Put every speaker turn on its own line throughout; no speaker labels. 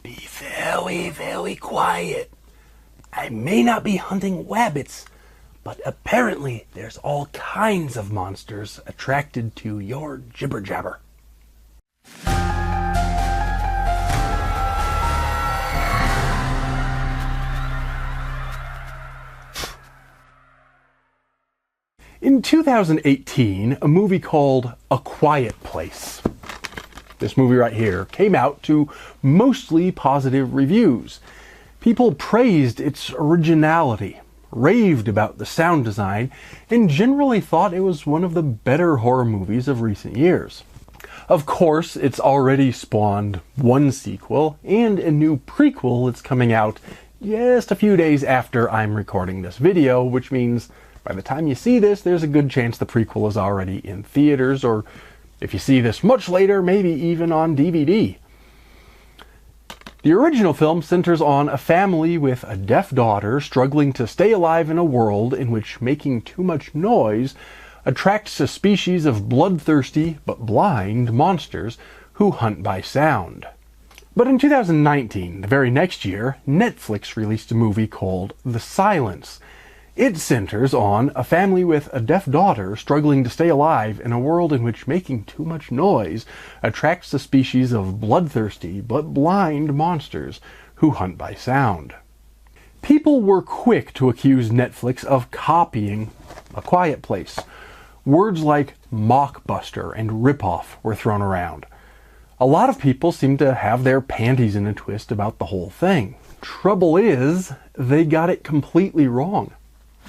Be very, very quiet. I may not be hunting rabbits, but apparently there's all kinds of monsters attracted to your jibber-jabber. In 2018, a movie called A Quiet Place, this movie right here, came out to mostly positive reviews. People praised its originality, raved about the sound design, and generally thought it was one of the better horror movies of recent years. Of course, it's already spawned one sequel and a new prequel that's coming out just a few days after I'm recording this video, which means by the time you see this, there's a good chance the prequel is already in theaters, or if you see this much later, maybe even on DVD. The original film centers on a family with a deaf daughter struggling to stay alive in a world in which making too much noise attracts a species of bloodthirsty but blind monsters who hunt by sound. But in 2019, the very next year, Netflix released a movie called The Silence. It centers on a family with a deaf daughter struggling to stay alive in a world in which making too much noise attracts a species of bloodthirsty but blind monsters who hunt by sound. People were quick to accuse Netflix of copying A Quiet Place. Words like mockbuster and ripoff were thrown around. A lot of people seem to have their panties in a twist about the whole thing. Trouble is, they got it completely wrong.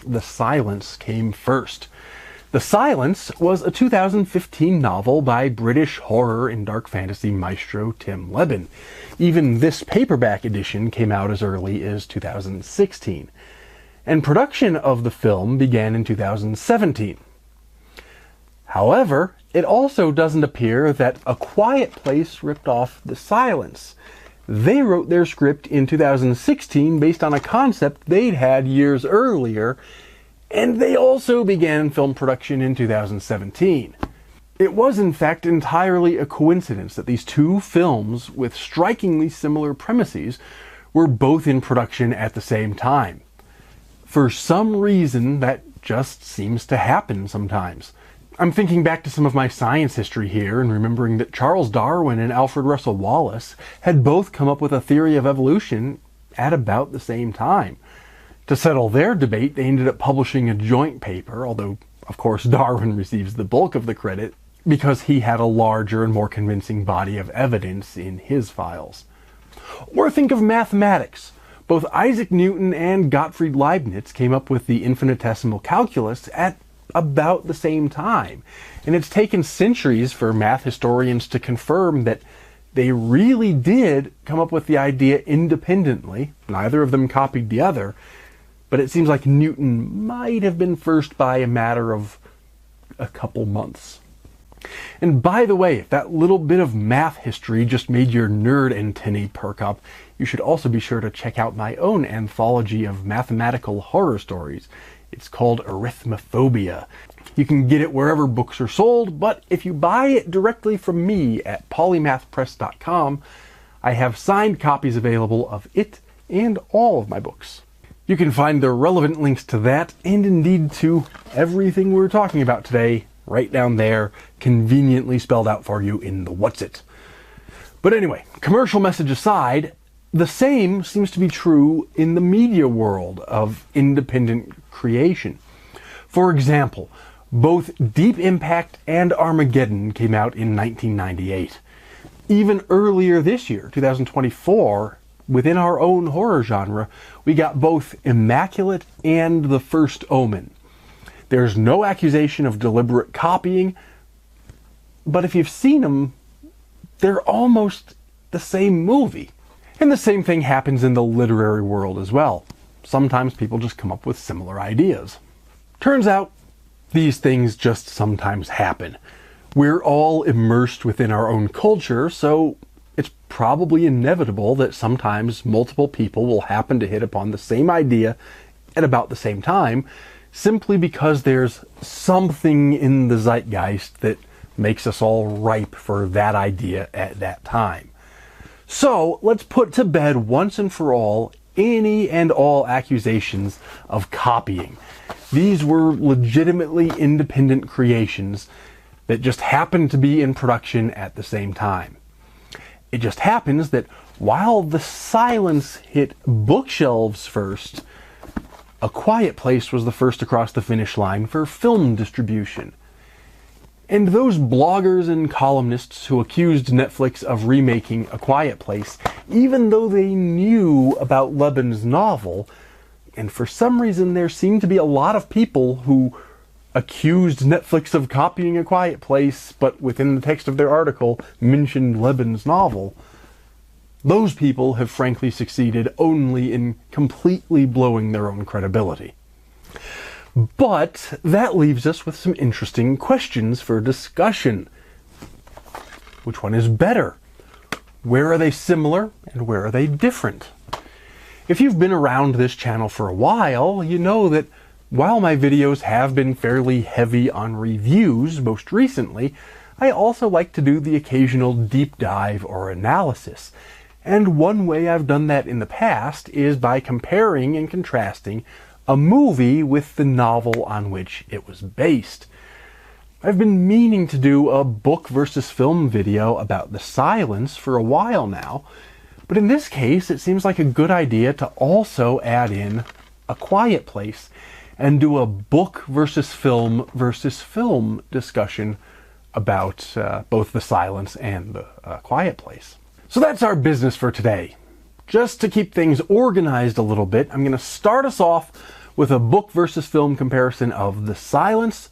The Silence came first. The Silence was a 2015 novel by British horror and dark fantasy maestro Tim Lebbon. Even this paperback edition came out as early as 2016. And production of the film began in 2017. However, it also doesn't appear that A Quiet Place ripped off The Silence. They wrote their script in 2016 based on a concept they'd had years earlier, and they also began film production in 2017. It was in fact entirely a coincidence that these two films with strikingly similar premises were both in production at the same time. For some reason, that just seems to happen sometimes. I'm thinking back to some of my science history here and remembering that Charles Darwin and Alfred Russel Wallace had both come up with a theory of evolution at about the same time. To settle their debate, they ended up publishing a joint paper, although, of course, Darwin receives the bulk of the credit because he had a larger and more convincing body of evidence in his files. Or think of mathematics. Both Isaac Newton and Gottfried Leibniz came up with the infinitesimal calculus at about the same time. And it's taken centuries for math historians to confirm that they really did come up with the idea independently. Neither of them copied the other, but it seems like Newton might have been first by a matter of a couple months. And by the way, if that little bit of math history just made your nerd antennae perk up, you should also be sure to check out my own anthology of mathematical horror stories. It's called Arithmophobia. You can get it wherever books are sold, but if you buy it directly from me at polymathpress.com, I have signed copies available of it and all of my books. You can find the relevant links to that, and indeed to everything we're talking about today, right down there, conveniently spelled out for you in the What's It. But anyway, commercial message aside, the same seems to be true in the media world of independent creation. For example, both Deep Impact and Armageddon came out in 1998. Even earlier this year, 2024, within our own horror genre, we got both Immaculate and The First Omen. There's no accusation of deliberate copying, but if you've seen them, they're almost the same movie. And the same thing happens in the literary world as well. Sometimes people just come up with similar ideas. Turns out, these things just sometimes happen. We're all immersed within our own culture, so it's probably inevitable that sometimes multiple people will happen to hit upon the same idea at about the same time, simply because there's something in the zeitgeist that makes us all ripe for that idea at that time. So let's put to bed once and for all any and all accusations of copying. These were legitimately independent creations that just happened to be in production at the same time. It just happens that while The Silence hit bookshelves first, A Quiet Place was the first across the finish line for film distribution. And those bloggers and columnists who accused Netflix of remaking A Quiet Place, even though they knew about Lebbon's novel, and for some reason there seemed to be a lot of people who accused Netflix of copying A Quiet Place, but within the text of their article mentioned Lebbon's novel, those people have frankly succeeded only in completely blowing their own credibility. But that leaves us with some interesting questions for discussion. Which one is better? Where are they similar and where are they different? If you've been around this channel for a while, you know that while my videos have been fairly heavy on reviews most recently, I also like to do the occasional deep dive or analysis. And one way I've done that in the past is by comparing and contrasting a movie with the novel on which it was based. I've been meaning to do a book versus film video about The Silence for a while now, but in this case it seems like a good idea to also add in A Quiet Place and do a book versus film discussion about both The Silence and The Quiet Place. So that's our business for today. Just to keep things organized a little bit, I'm going to start us off with a book versus film comparison of The Silence,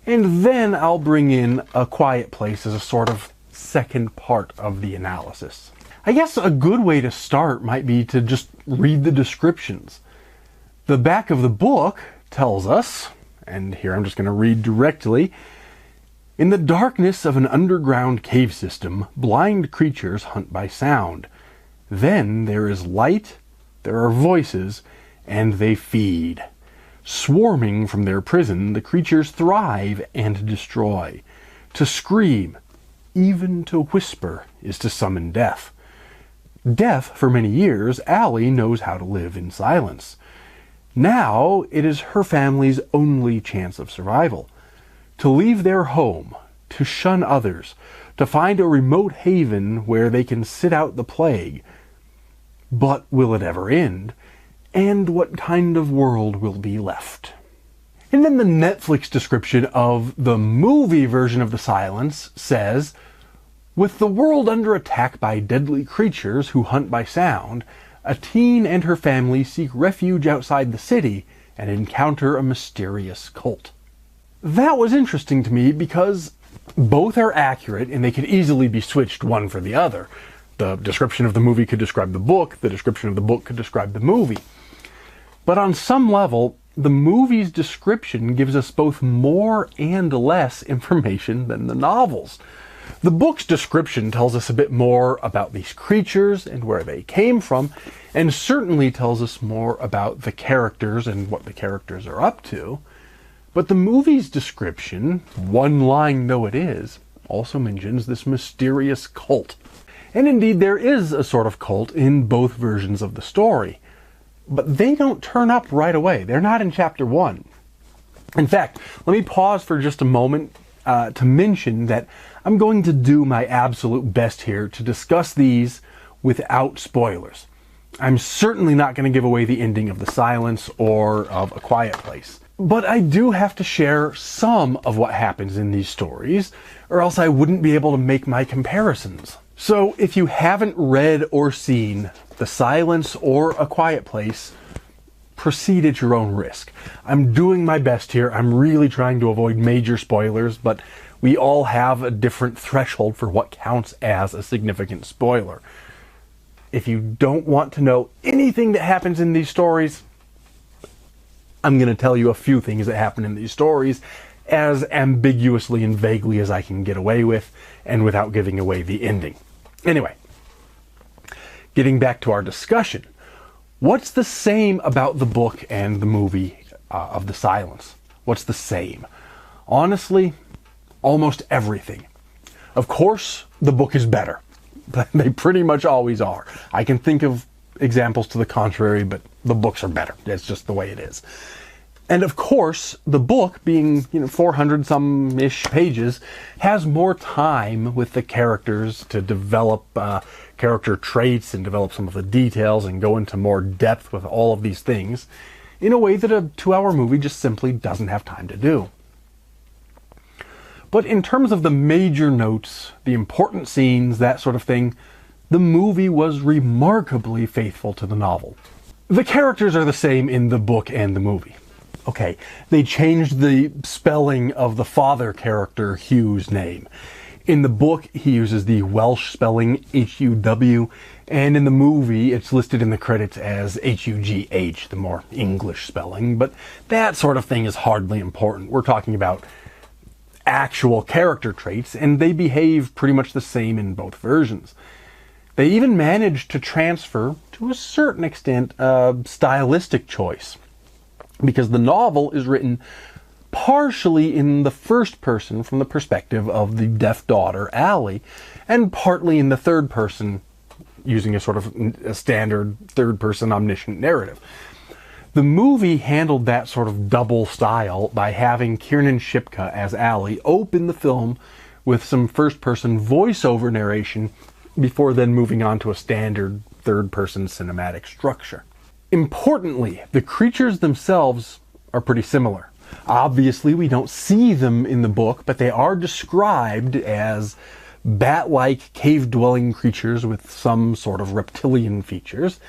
and then I'll bring in A Quiet Place as a sort of second part of the analysis. I guess a good way to start might be to just read the descriptions. The back of the book tells us, and here I'm just going to read directly, "In the darkness of an underground cave system, blind creatures hunt by sound. Then there is light, there are voices, and they feed. Swarming from their prison, the creatures thrive and destroy. To scream, even to whisper, is to summon death. Deaf for many years, Allie knows how to live in silence. Now it is her family's only chance of survival. To leave their home, to shun others, to find a remote haven where they can sit out the plague. But will it ever end? And what kind of world will be left?" And then the Netflix description of the movie version of The Silence says, "With the world under attack by deadly creatures who hunt by sound, a teen and her family seek refuge outside the city and encounter a mysterious cult." That was interesting to me because both are accurate and they could easily be switched one for the other. The description of the movie could describe the book description of the book could describe the movie. But on some level, the movie's description gives us both more and less information than the novels. The book's description tells us a bit more about these creatures and where they came from, and certainly tells us more about the characters and what the characters are up to. But the movie's description, one line though it is, also mentions this mysterious cult. And indeed there is a sort of cult in both versions of the story. But they don't turn up right away. They're not in chapter 1. In fact, let me pause for just a moment to mention that I'm going to do my absolute best here to discuss these without spoilers. I'm certainly not going to give away the ending of The Silence or of A Quiet Place. But I do have to share some of what happens in these stories, or else I wouldn't be able to make my comparisons. So if you haven't read or seen The Silence or A Quiet Place, proceed at your own risk. I'm doing my best here. I'm really trying to avoid major spoilers, but we all have a different threshold for what counts as a significant spoiler. If you don't want to know anything that happens in these stories, I'm going to tell you a few things that happen in these stories as ambiguously and vaguely as I can get away with, and without giving away the ending. Anyway, getting back to our discussion, what's the same about the book and the movie of The Silence? What's the same? Honestly, almost everything. Of course, the book is better. They pretty much always are. I can think of examples to the contrary, but the books are better. That's just the way it is. And of course, the book, being 400 some ish pages, has more time with the characters to develop character traits and develop some of the details and go into more depth with all of these things in a way that a 2-hour movie just simply doesn't have time to do. But in terms of the major notes, the important scenes, that sort of thing, the movie was remarkably faithful to the novel. The characters are the same in the book and the movie. Okay, they changed the spelling of the father character, Hugh's name. In the book, he uses the Welsh spelling H-U-W, and in the movie, it's listed in the credits as H-U-G-H, the more English spelling, but that sort of thing is hardly important. We're talking about actual character traits, and they behave pretty much the same in both versions. They even managed to transfer, to a certain extent, a stylistic choice, because the novel is written partially in the first person from the perspective of the deaf daughter, Allie, and partly in the third person using a sort of a standard third person omniscient narrative. The movie handled that sort of double style by having Kiernan Shipka as Allie open the film with some first person voiceover narration before then moving on to a standard third person cinematic structure. Importantly, the creatures themselves are pretty similar. Obviously, we don't see them in the book, but they are described as bat-like cave-dwelling creatures with some sort of reptilian features.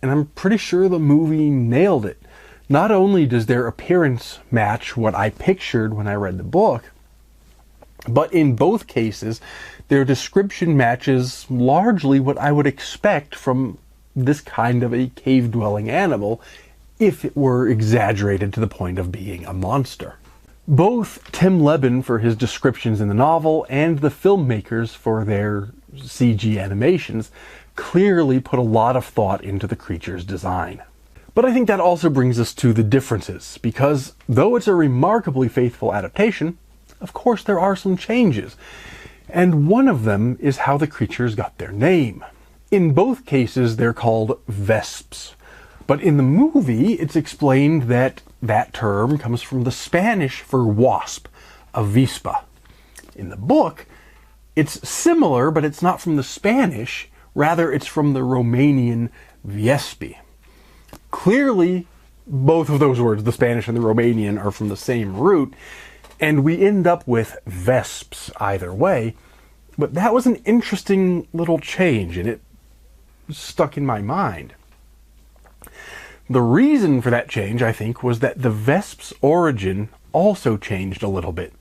And I'm pretty sure the movie nailed it. Not only does their appearance match what I pictured when I read the book, but in both cases, their description matches largely what I would expect from this kind of a cave-dwelling animal if it were exaggerated to the point of being a monster. Both Tim Lebbon for his descriptions in the novel and the filmmakers for their CG animations clearly put a lot of thought into the creature's design. But I think that also brings us to the differences, because though it's a remarkably faithful adaptation, of course there are some changes, and one of them is how the creatures got their name. In both cases, they're called vesps. But in the movie, it's explained that that term comes from the Spanish for wasp, avispa. In the book, it's similar, but it's not from the Spanish. Rather, it's from the Romanian viespi. Clearly, both of those words, the Spanish and the Romanian, are from the same root, and we end up with vesps either way. But that was an interesting little change, and it stuck in my mind. The reason for that change, I think, was that the vesp's origin also changed a little bit.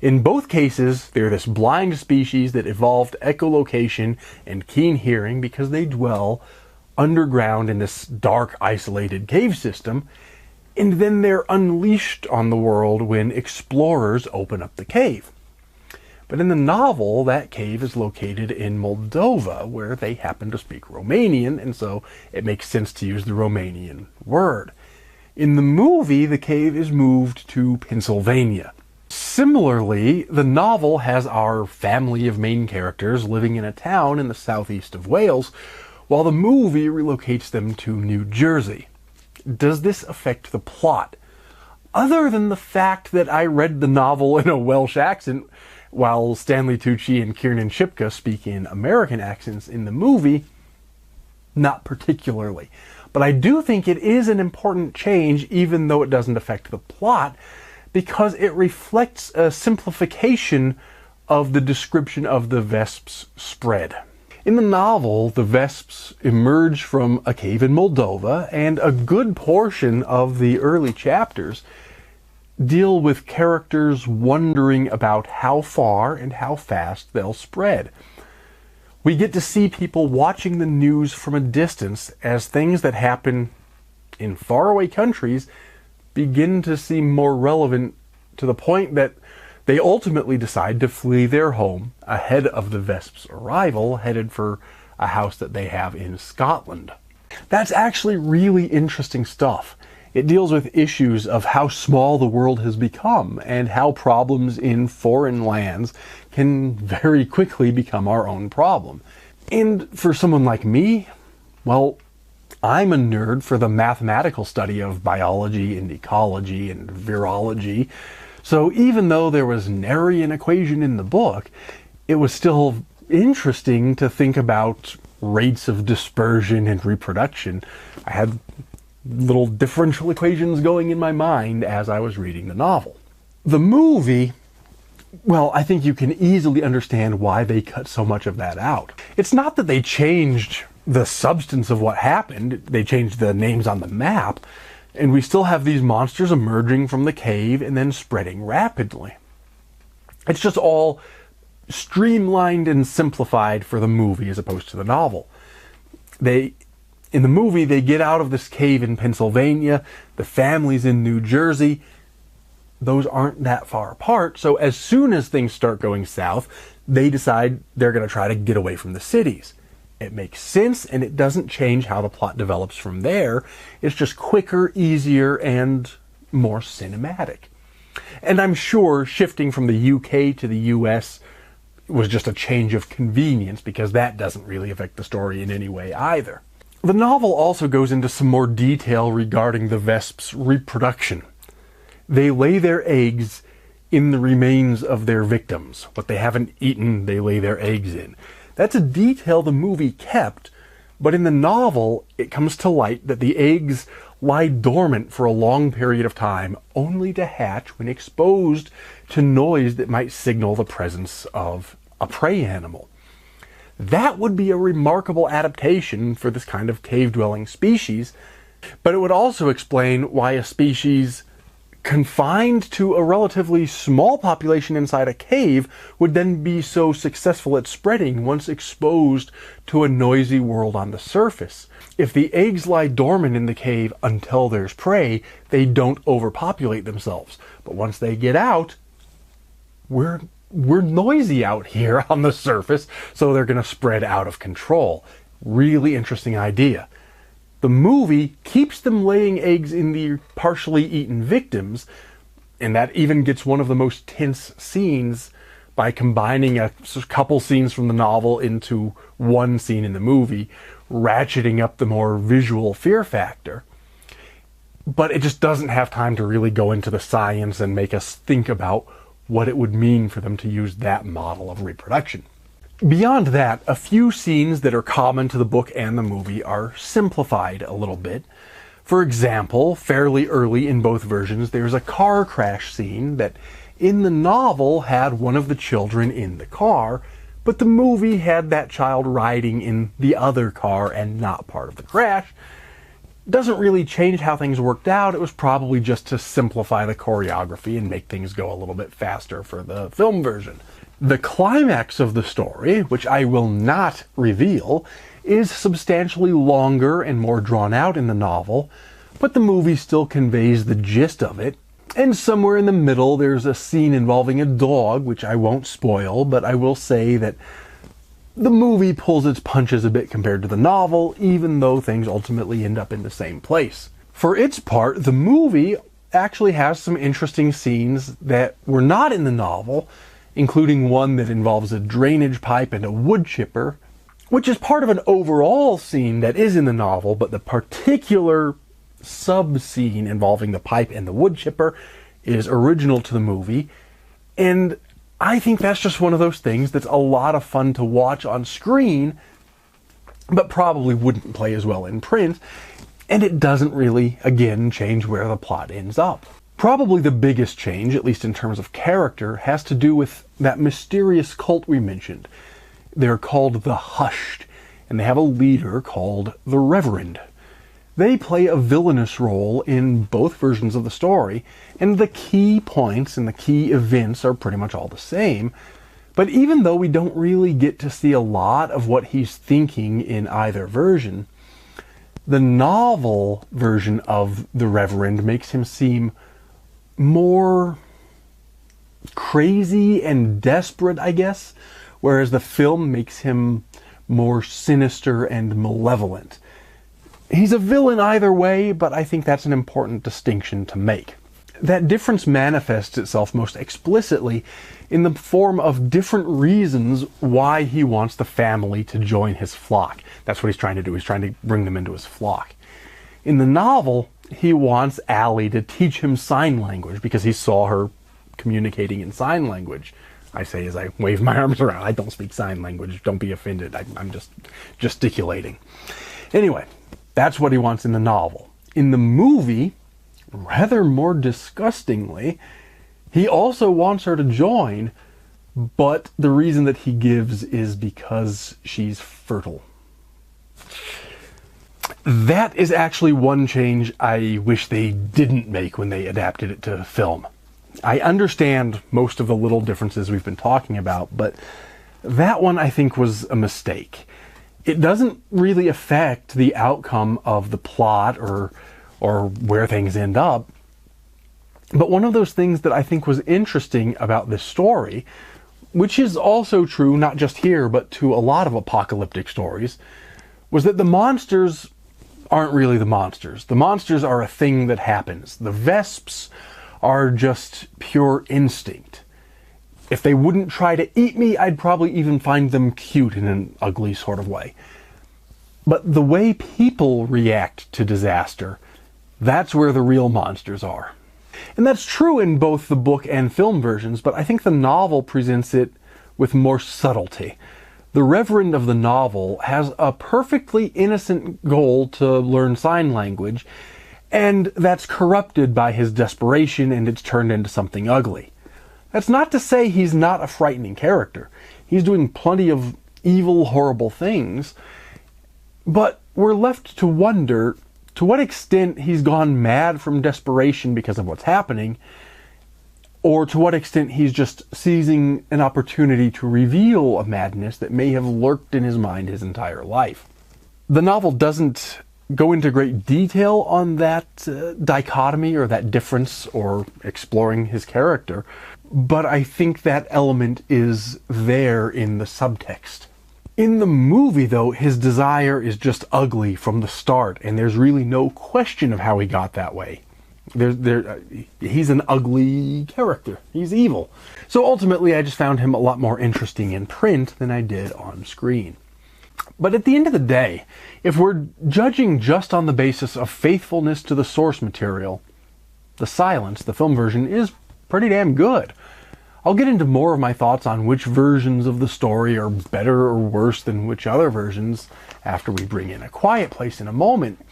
In both cases, they're this blind species that evolved echolocation and keen hearing because they dwell underground in this dark, isolated cave system, and then they're unleashed on the world when explorers open up the cave. But in the novel, that cave is located in Moldova, where they happen to speak Romanian, and so it makes sense to use the Romanian word. In the movie, the cave is moved to Pennsylvania. Similarly, the novel has our family of main characters living in a town in the southeast of Wales, while the movie relocates them to New Jersey. Does this affect the plot? Other than the fact that I read the novel in a Welsh accent, while Stanley Tucci and Kiernan Shipka speak in American accents in the movie, not particularly. But I do think it is an important change, even though it doesn't affect the plot, because it reflects a simplification of the description of the vesps' spread. In the novel, the vesps emerge from a cave in Moldova, and a good portion of the early chapters deal with characters wondering about how far and how fast they'll spread. We get to see people watching the news from a distance as things that happen in faraway countries begin to seem more relevant, to the point that they ultimately decide to flee their home ahead of the vesps' arrival, headed for a house that they have in Scotland. That's actually really interesting stuff. It deals with issues of how small the world has become and how problems in foreign lands can very quickly become our own problem. And for someone like me, well, I'm a nerd for the mathematical study of biology and ecology and virology. So even though there was nary an equation in the book, it was still interesting to think about rates of dispersion and reproduction. I had little differential equations going in my mind as I was reading the novel. The movie, well, I think you can easily understand why they cut so much of that out. It's not that they changed the substance of what happened, they changed the names on the map, and we still have these monsters emerging from the cave and then spreading rapidly. It's just all streamlined and simplified for the movie as opposed to the novel. In the movie, they get out of this cave in Pennsylvania, the family's in New Jersey. Those aren't that far apart, so as soon as things start going south, they decide they're going to try to get away from the cities. It makes sense, and it doesn't change how the plot develops from there. It's just quicker, easier, and more cinematic. And I'm sure shifting from the UK to the US was just a change of convenience, because that doesn't really affect the story in any way either. The novel also goes into some more detail regarding the Vesp's reproduction. They lay their eggs in the remains of their victims. What they haven't eaten, they lay their eggs in. That's a detail the movie kept, but in the novel, it comes to light that the eggs lie dormant for a long period of time, only to hatch when exposed to noise that might signal the presence of a prey animal. That would be a remarkable adaptation for this kind of cave-dwelling species, but it would also explain why a species confined to a relatively small population inside a cave would then be so successful at spreading once exposed to a noisy world on the surface. If the eggs lie dormant in the cave until there's prey, they don't overpopulate themselves. But once they get out, we're noisy out here on the surface, so they're going to spread out of control. Really interesting idea. The movie keeps them laying eggs in the partially eaten victims, and that even gets one of the most tense scenes by combining a couple scenes from the novel into one scene in the movie, ratcheting up the more visual fear factor. But it just doesn't have time to really go into the science and make us think about what it would mean for them to use that model of reproduction. Beyond that, a few scenes that are common to the book and the movie are simplified a little bit. For example, fairly early in both versions, there's a car crash scene that in the novel had one of the children in the car, but the movie had that child riding in the other car and not part of the crash. Doesn't really change how things worked out. It was probably just to simplify the choreography and make things go a little bit faster for the film version. The climax of the story, which I will not reveal, is substantially longer and more drawn out in the novel, but the movie still conveys the gist of it. And somewhere in the middle there's a scene involving a dog, which I won't spoil, but I will say that the movie pulls its punches a bit compared to the novel, even though things ultimately end up in the same place. For its part, the movie actually has some interesting scenes that were not in the novel, including one that involves a drainage pipe and a wood chipper, which is part of an overall scene that is in the novel, but the particular sub-scene involving the pipe and the wood chipper is original to the movie, and I think that's just one of those things that's a lot of fun to watch on screen, but probably wouldn't play as well in print, and it doesn't really, again, change where the plot ends up. Probably the biggest change, at least in terms of character, has to do with that mysterious cult we mentioned. They're called the Hushed, and they have a leader called the Reverend. They play a villainous role in both versions of the story, and the key points and the key events are pretty much all the same. But even though we don't really get to see a lot of what he's thinking in either version, the novel version of the Reverend makes him seem more crazy and desperate, I guess, whereas the film makes him more sinister and malevolent. He's a villain either way, but I think that's an important distinction to make. That difference manifests itself most explicitly in the form of different reasons why he wants the family to join his flock. That's what he's trying to do. He's trying to bring them into his flock. In the novel, he wants Allie to teach him sign language because he saw her communicating in sign language. I say as I wave my arms around, I don't speak sign language. Don't be offended. I'm just gesticulating. Anyway, that's what he wants in the novel. In the movie, rather more disgustingly, he also wants her to join, but the reason that he gives is because she's fertile. That is actually one change I wish they didn't make when they adapted it to film. I understand most of the little differences we've been talking about, but that one I think was a mistake. It doesn't really affect the outcome of the plot or where things end up. But one of those things that I think was interesting about this story, which is also true not just here, but to a lot of apocalyptic stories, was that the monsters aren't really the monsters. The monsters are a thing that happens. The Vesps are just pure instinct. If they wouldn't try to eat me, I'd probably even find them cute in an ugly sort of way. But the way people react to disaster, that's where the real monsters are. And that's true in both the book and film versions, but I think the novel presents it with more subtlety. The Reverend of the novel has a perfectly innocent goal to learn sign language, and that's corrupted by his desperation and it's turned into something ugly. That's not to say he's not a frightening character. He's doing plenty of evil, horrible things, but we're left to wonder to what extent he's gone mad from desperation because of what's happening, or to what extent he's just seizing an opportunity to reveal a madness that may have lurked in his mind his entire life. The novel doesn't go into great detail on that dichotomy or that difference or exploring his character, but I think that element is there in the subtext. In the movie, though, his desire is just ugly from the start, and there's really no question of how he got that way. He's an ugly character. He's evil. So ultimately, I just found him a lot more interesting in print than I did on screen. But at the end of the day, if we're judging just on the basis of faithfulness to the source material, The Silence, the film version, is pretty damn good. I'll get into more of my thoughts on which versions of the story are better or worse than which other versions after we bring in A Quiet Place in a moment.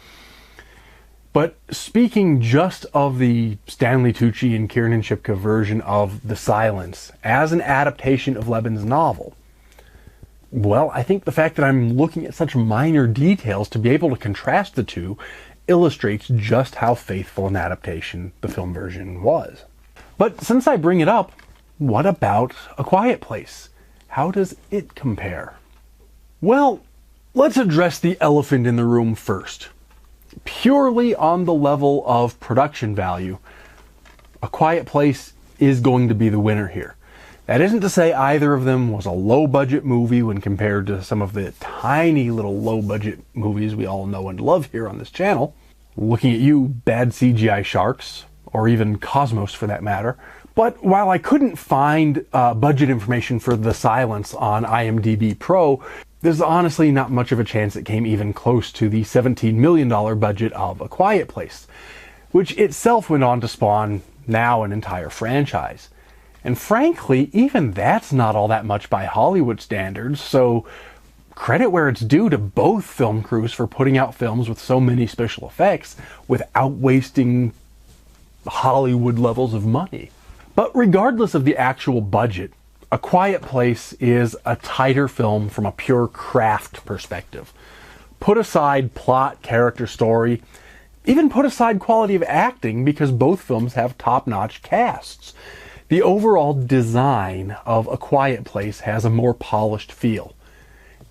But speaking just of the Stanley Tucci and Kiernan Shipka version of The Silence as an adaptation of Lebbon's novel, well, I think the fact that I'm looking at such minor details to be able to contrast the two illustrates just how faithful an adaptation the film version was. But since I bring it up, what about A Quiet Place? How does it compare? Well, let's address the elephant in the room first. Purely on the level of production value, A Quiet Place is going to be the winner here. That isn't to say either of them was a low-budget movie when compared to some of the tiny little low-budget movies we all know and love here on this channel. Looking at you, bad CGI sharks, or even Cosmos for that matter. But while I couldn't find budget information for The Silence on IMDb Pro, there's honestly not much of a chance it came even close to the $17 million budget of A Quiet Place, which itself went on to spawn now an entire franchise. And frankly, even that's not all that much by Hollywood standards, so credit where it's due to both film crews for putting out films with so many special effects without wasting Hollywood levels of money. But regardless of the actual budget, A Quiet Place is a tighter film from a pure craft perspective. Put aside plot, character, story, even put aside quality of acting because both films have top-notch casts. The overall design of A Quiet Place has a more polished feel.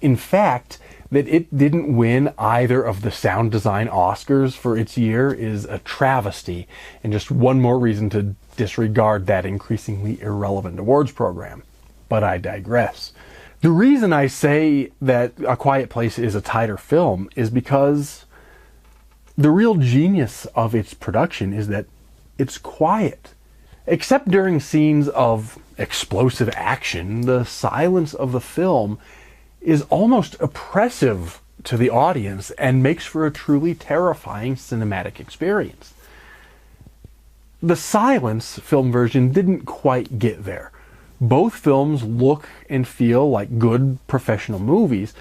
In fact, that it didn't win either of the sound design Oscars for its year is a travesty, and just one more reason to disregard that increasingly irrelevant awards program. But I digress. The reason I say that A Quiet Place is a tighter film is because The real genius of its production is that it's quiet. Except during scenes of explosive action, the silence of the film is almost oppressive to the audience and makes for a truly terrifying cinematic experience. The silence film version didn't quite get there. Both films look and feel like good professional movies,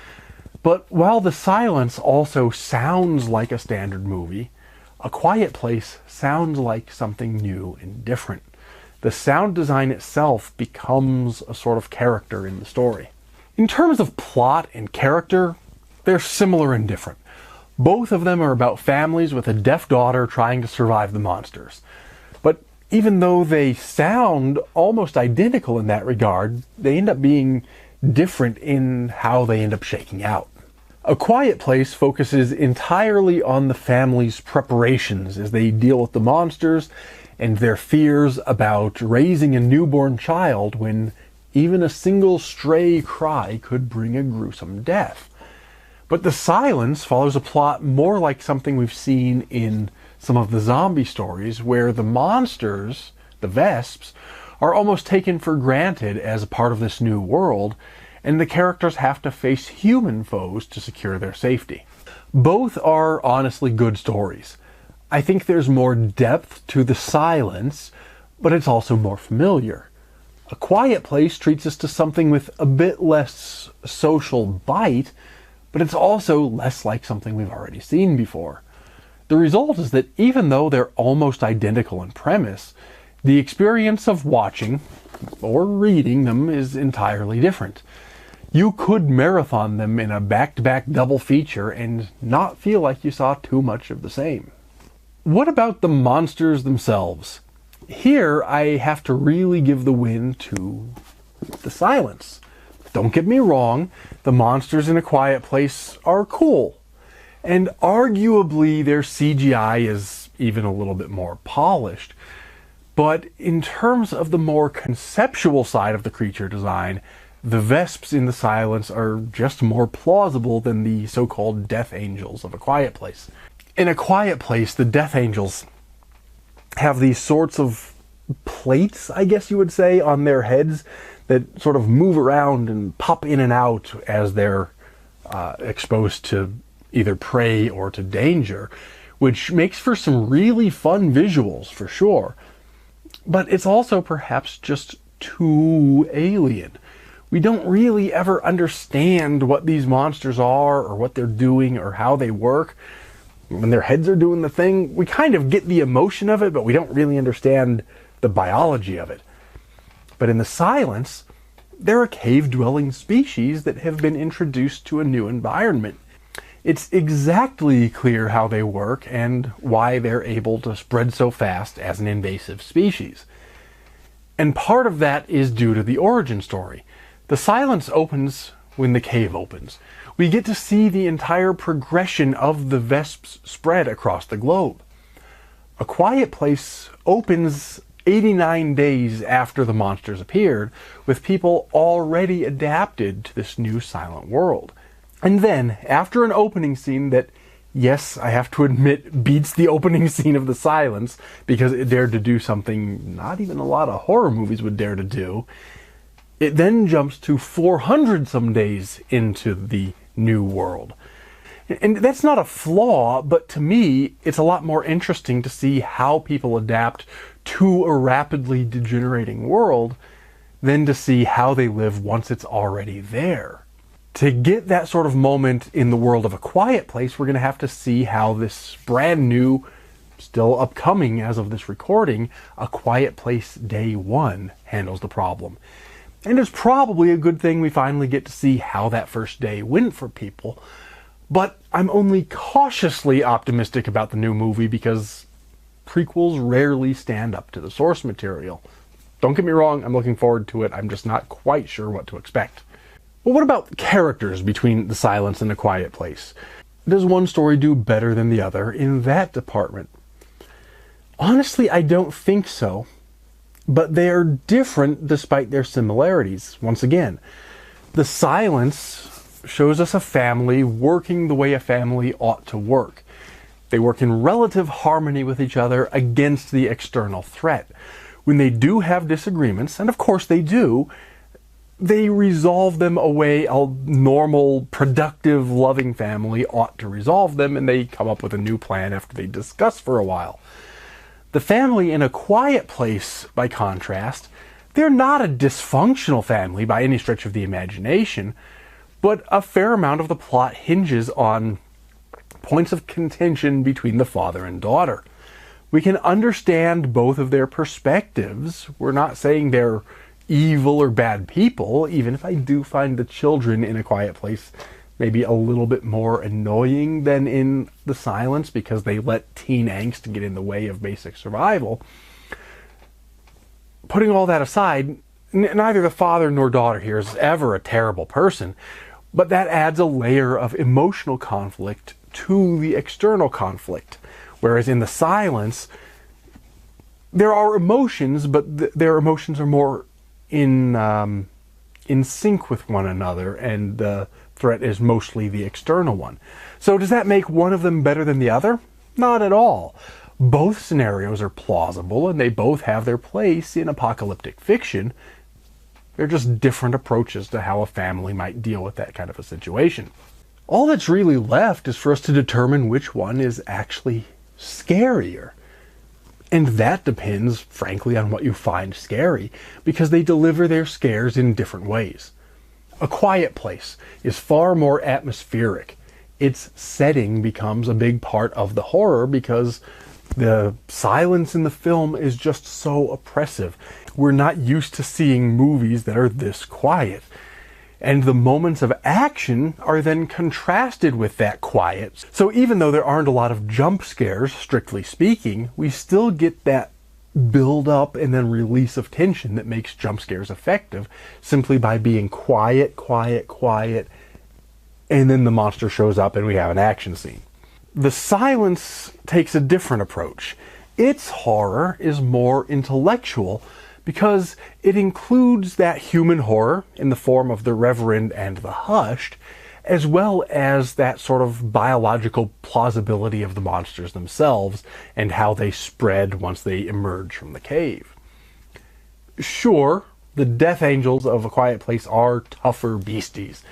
but while the silence also sounds like a standard movie, A Quiet Place sounds like something new and different. The sound design itself becomes a sort of character in the story. In terms of plot and character, they're similar and different. Both of them are about families with a deaf daughter trying to survive the monsters. But even though they sound almost identical in that regard, they end up being different in how they end up shaking out. A Quiet Place focuses entirely on the family's preparations as they deal with the monsters and their fears about raising a newborn child when even a single stray cry could bring a gruesome death. But the silence follows a plot more like something we've seen in some of the zombie stories, where the monsters, the Vesps, are almost taken for granted as a part of this new world, and the characters have to face human foes to secure their safety. Both are honestly good stories. I think there's more depth to the silence, but it's also more familiar. A Quiet Place treats us to something with a bit less social bite, but it's also less like something we've already seen before. The result is that even though they're almost identical in premise, the experience of watching or reading them is entirely different. You could marathon them in a back-to-back double feature and not feel like you saw too much of the same. What about the monsters themselves? Here, I have to really give the win to the silence. Don't get me wrong, the monsters in A Quiet Place are cool. And arguably their CGI is even a little bit more polished. But in terms of the more conceptual side of the creature design, the Vesps in the silence are just more plausible than the so-called Death Angels of A Quiet Place. In A Quiet Place, the Death Angels have these sorts of plates, I guess you would say, on their heads that sort of move around and pop in and out as they're exposed to either prey or to danger, which makes for some really fun visuals for sure. But it's also perhaps just too alien. We don't really ever understand what these monsters are or what they're doing or how they work. When their heads are doing the thing, we kind of get the emotion of it, but we don't really understand the biology of it. But in the silence, they're a cave-dwelling species that have been introduced to a new environment. It's exactly clear how they work and why they're able to spread so fast as an invasive species. And part of that is due to the origin story. The silence opens when the cave opens. We get to see the entire progression of the Vesps spread across the globe. A Quiet Place opens 89 days after the monsters appeared, with people already adapted to this new silent world. And then, after an opening scene that, yes, I have to admit, beats the opening scene of The Silence, because it dared to do something not even a lot of horror movies would dare to do, it then jumps to 400 some days into the new world. And that's not a flaw, but to me, it's a lot more interesting to see how people adapt to a rapidly degenerating world than to see how they live once it's already there. To get that sort of moment in the world of A Quiet Place, we're going to have to see how this brand new, still upcoming as of this recording, A Quiet Place Day 1 handles the problem. And it's probably a good thing we finally get to see how that first day went for people. But I'm only cautiously optimistic about the new movie because prequels rarely stand up to the source material. Don't get me wrong, I'm looking forward to it. I'm just not quite sure what to expect. But what about characters between The Silence and A Quiet Place? Does one story do better than the other in that department? Honestly, I don't think so. But they are different despite their similarities. Once again, The Silence shows us a family working the way a family ought to work. They work in relative harmony with each other against the external threat. When they do have disagreements, and of course they do, they resolve them a way a normal, productive, loving family ought to resolve them, and they come up with a new plan after they discuss for a while. The family in A Quiet Place, by contrast, they're not a dysfunctional family by any stretch of the imagination, but a fair amount of the plot hinges on points of contention between the father and daughter. We can understand both of their perspectives. We're not saying they're evil or bad people, even if I do find the children in A Quiet Place maybe a little bit more annoying than in The Silence, because they let teen angst get in the way of basic survival. Putting all that aside, neither the father nor daughter here is ever a terrible person, but that adds a layer of emotional conflict to the external conflict. Whereas in The Silence, there are emotions, but their emotions are more in sync with one another, and the threat is mostly the external one. So does that make one of them better than the other? Not at all. Both scenarios are plausible, and they both have their place in apocalyptic fiction. They're just different approaches to how a family might deal with that kind of a situation. All that's really left is for us to determine which one is actually scarier. And that depends, frankly, on what you find scary, because they deliver their scares in different ways. A Quiet Place is far more atmospheric. Its setting becomes a big part of the horror because the silence in the film is just so oppressive. We're not used to seeing movies that are this quiet. And the moments of action are then contrasted with that quiet. So even though there aren't a lot of jump scares, strictly speaking, we still get that build up and then release of tension that makes jump scares effective, simply by being quiet, quiet, quiet, and then the monster shows up and we have an action scene. The Silence takes a different approach. Its horror is more intellectual, because it includes that human horror in the form of the reverend and the hushed, as well as that sort of biological plausibility of the monsters themselves and how they spread once they emerge from the cave. Sure, the death angels of A Quiet Place are tougher beasties.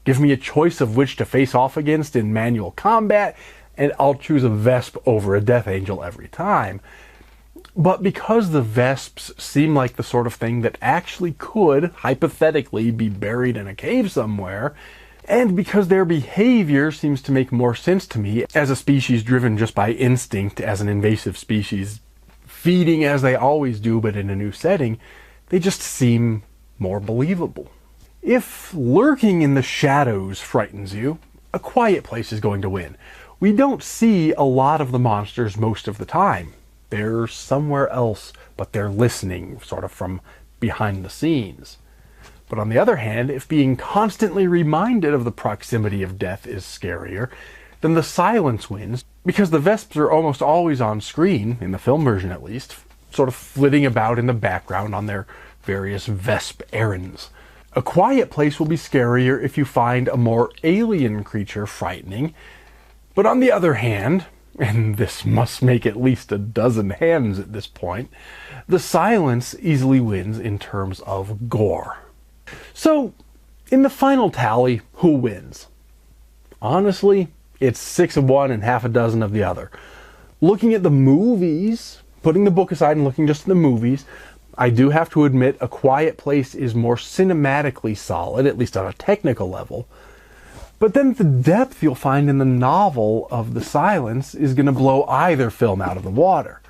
Give me a choice of which to face off against in manual combat, and I'll choose a Vesp over a death angel every time. But because the Vesps seem like the sort of thing that actually could, hypothetically, be buried in a cave somewhere, and because their behavior seems to make more sense to me as a species driven just by instinct, as an invasive species, feeding as they always do but in a new setting, they just seem more believable. If lurking in the shadows frightens you, A Quiet Place is going to win. We don't see a lot of the monsters most of the time. They're somewhere else, but they're listening, sort of from behind the scenes. But on the other hand, if being constantly reminded of the proximity of death is scarier, then The Silence wins, because the Vesps are almost always on screen, in the film version at least, sort of flitting about in the background on their various Vesp errands. A Quiet Place will be scarier if you find a more alien creature frightening, but on the other hand, and this must make at least a dozen hands at this point, The Silence easily wins in terms of gore. So, in the final tally, who wins? Honestly, it's 6 of one and half a dozen of the other. Looking at the movies, putting the book aside and looking just at the movies, I do have to admit A Quiet Place is more cinematically solid, at least on a technical level. But then the depth you'll find in the novel of The Silence is going to blow either film out of the water.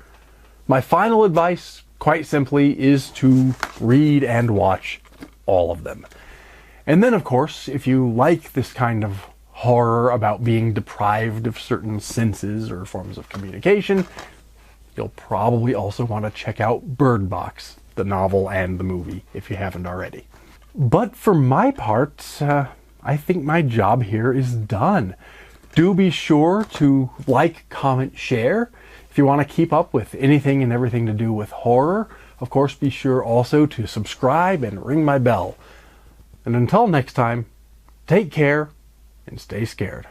My final advice, quite simply, is to read and watch all of them. And then, of course, if you like this kind of horror about being deprived of certain senses or forms of communication, you'll probably also want to check out Bird Box, the novel and the movie, if you haven't already. But for my part, I think my job here is done. Do be sure to like, comment, share. If you want to keep up with anything and everything to do with horror, of course be sure also to subscribe and ring my bell. And until next time, take care and stay scared.